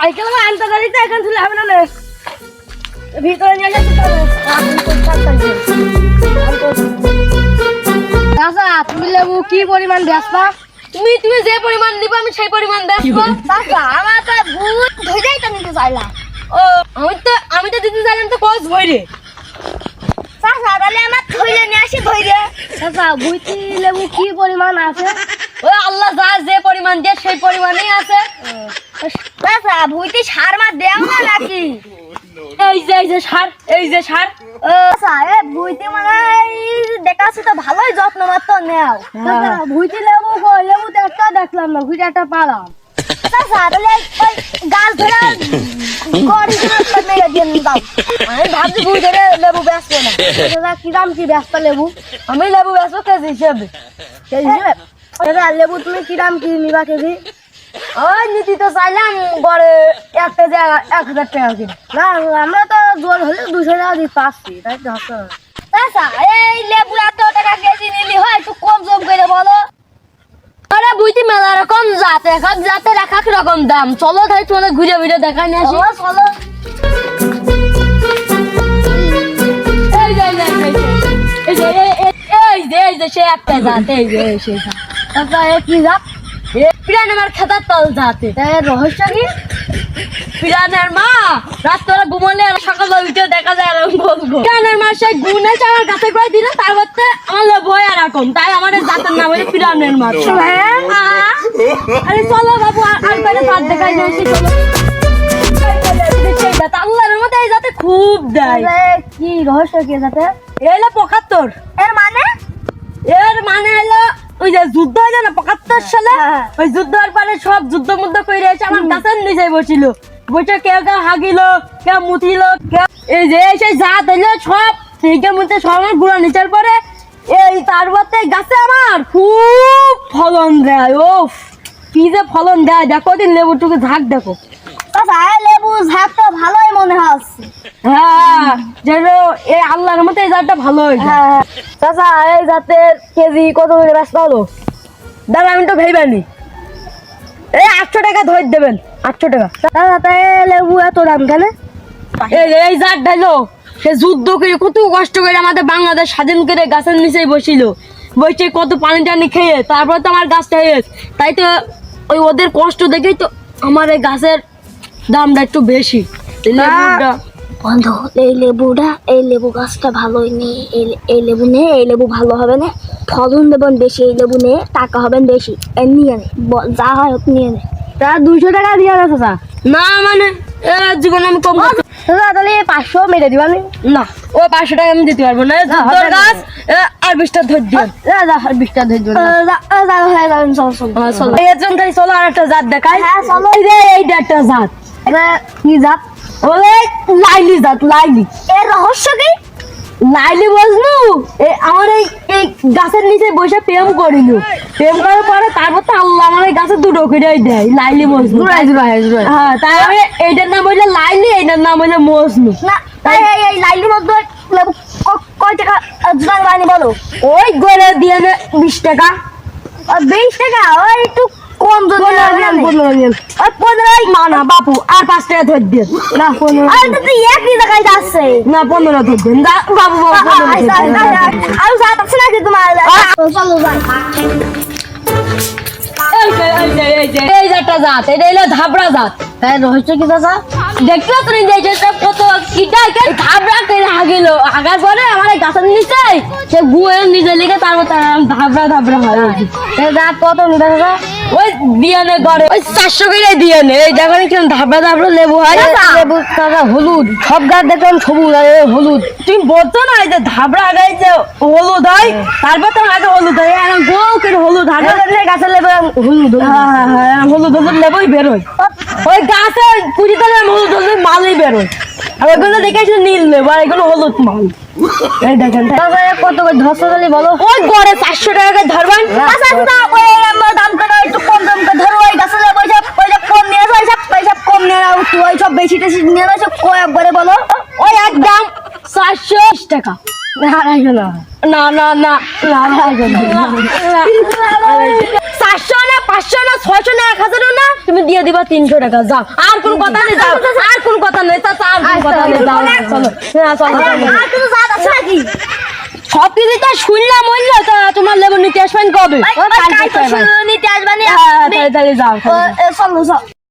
cycle আনতে গাড়িতে এখন তুলে হবে না রে ভিতরে নিয়ে যাচ্ছি চাচা তুমি লেবু কি পরিমাণ বেচবা তুমি যে পরিমাণ দিবা আমি সেই পরিমাণ বেচবো চাচা আমার তো ভূত ধরেই তো নিতে চাইলাম ও আমি তো দিতে চাইলাম তো কোচ ভইরে চাচা তাহলে আমার ধইলে নিয়ে আসি ধইরে চাচা ভুইতি লেবু কি পরিমাণ আছে ওই আল্লাহ যা যে পরিমাণ দিয়ে সেই পরিমাণই আছে চাচা ভুইতি সার মা দেও না নাকি এই যে সার ও চাচা এ ভুইতি মানে দেখাচ্ছি তো ভালোই যত্ন মাত্র নেও চাচা ভুইতি লেবু তো একটা দেখলাম না ভুইটি একটা পালাম চাচা তাহলে ওই গাছ ধরে গড়ি ধরে মেরে দিয়ে দাও আমি ভাবছি ভুই ধরে লেবু বেচবো না চাচা কি দাম কি বেচতা লেবু আমি লেবু বেচবো কেজি হিসেবে চাচা লেবু তুমি কি দাম কি নিবা কেজি ওই নীতি তো চাইলাম গড়ে 1 কেজি 1000 টাকা কিনে না আমরা তো জোর হলে 200 টাকা দিয়ে পাচ্ছি তাই তো চাচা এই লেবু এত টাকা কেজি নিলি হয় একটু কম জম করে বলো আরে বুঝতি মেলা রকম জাতে এক এক রকম দাম চলো তাই তোমাদের ঘুরে ঘুরে দেখা নিয়ে আসি চলো এই যে সে একটা জাত এই যে সেই চাচা কি জাত পিরান আমার খেতার তল যাতে রহস্য কি পিরানের মা রাত করে ঘুমলে সকালে উঠে দেখা যায় এরকম বলবো পিরানের মা সেই গুনে আমার গাছে করে দিল তারপর আমার বই এরকম তাই আমাদের জাতের নাম হলো পিরানের মা আরে চলো বাবু আর বাইরে ভাত দেখাই না এসে চলো আল্লাহর মধ্যে এই যাতে খুব দেয় কি রহস্য কি যাতে এলো 75 এর মানে হলো ওই যে যুদ্ধ হইলো না 75 সালে ওই যুদ্ধের পরে সব যুদ্ধ মুদ্ধ করে এসে আমার গাছের নিচে বসিল বসে কেউ হাগিল কেউ মুতিল এই যে সেই জাত হইলো সব থেকে মুতে সব আমার গুঁড়ো নিচের পরে এই তারপরে গাছে আমার খুব ফলন দেয় ও কি যে ফলন দেয় দেখো দিন লেবুটুকু ঝাঁক দেখো লেবু ঝাঁক তো ভালোই মনে হচ্ছে হ্যাঁ যেন এই আল্লাহর মতো এই জাতটা ভালো হয়েছে চাচা এই জাতের কেজি কত করে ব্যস্ত হলো দাদা আমি তো ভেবেনি এই 800 টাকা ধরে দেবেন 800 টাকা দাদা তাই লেবু এত দাম কেন এই জাত ঢাইলো সে যুদ্ধ করে কত কষ্ট করে আমাদের বাংলাদেশ স্বাধীন করে গাছের নিচেই বসিল বসে কত পানি টানি খেয়ে তারপর তো আমার গাছটা হয়েছে তাই তো ওই ওদের কষ্ট দেখেই তো আমার এই গাছের দামটা একটু বেশি বন্ধু এই লেবু গাছটা ভালোই নেই এই লেবু ভালো হবে না ফলন দেবেন বেশি এই লেবু নিয়ে টাকা হবেন বেশি নিয়ে নে যা হয় নিয়ে নে তা 200 টাকা দিয়ে গেছে না মানে জীবন আমি কম তাহলে 500 মেরে দিবা না ও 500 টাকা আমি দিতে পারবো না গাছ আর 20টা ধর দিও আর 20টা ধর দিও চলো এর জন্য চলো আর একটা জাত দেখাই হ্যাঁ চলো এই একটা জাত কি জাত বলে লাইলি জাত লাইলি এর রহস্য কি লাইলি বুঝলু আমার এই গাছের নিচে বসে প্রেম করিল প্রেম করার পরে তারপর তো আল্লাহ আমার এই গাছে দুটো করে দেয় লাইলি মজনু হ্যাঁ তাই আমি এইটার নাম হইলো লাইলি এইটার নাম হইলো মজনু না তাই এই লাইলির মধ্যে কয় টাকা জোগাড় বানি বলো ওই গড়ে দিয়ে 20 টাকা 20 টাকা ওই একটু কম মানা বাপু আর 5 টাকা ধর দিয়ে না 15 একই জায়গায় যাচ্ছে না 15 ধর দেন বাবু আর যাচ্ছে নাকি তোমার চলো এই একটা জাত এটা হলো ধাবড়া জাত তাই রহস্য কি চাচা দেখছো তুমি কত ধাবড়া করে হাগিল হাগার পরে আমার গাছের নিচে সে গুয়ের নিচে লিখে তারপর ধাবড়া হয় জাত কত নিতে চাচা ওই দিয়ানে গড়ে ওই 400 করে দিয়ানে এই দেখো কিরকম ধাবড়া লেবু হয় লেবু চাচা হলুদ সব গাছ দেখলাম সবুজ আর হলুদ তুমি বলতো না এই যে ধাবড়া গাছ যে হলুদ হয় তারপর তো আগে হলুদ হয় এখন গোল করে হলুদ হাগে গাছের লেবু হলুদ হলুদ লেবুই বেরোয় ওই গাছে কুড়ি তলার হলুদ মালই বেরোয় আর ওইগুলো দেখে নীল লেবু আর এগুলো হলুদ মাল এই দেখেন কত করে ধরলি বলো ওই গড়ে 400 টাকা ধরবেন দাম করে একটু কম দাম করে ধরো ওই গাছের পয়সা কম নিয়ে পয়সা কম নিয়ে ওই সব বেশি টেশি নিয়ে আসো কয়েক করে বলো ওই একদম 420 টাকা না না না না না না 500 না 600 না 1000 না তুমি দিয়ে দিবা 300 টাকা যাও আর কোন কথা নেই যাও আর কোন কথা নেই চাচা আর কোন কথা নেই যাও চলো হ্যাঁ চলো আর কিছু জাত আছে নাকি সব কিছু তো শুনলাম বললো তা তোমার লেবু নিতে আসবেন কবে নিতে আসবানি তাহলে যাও চলো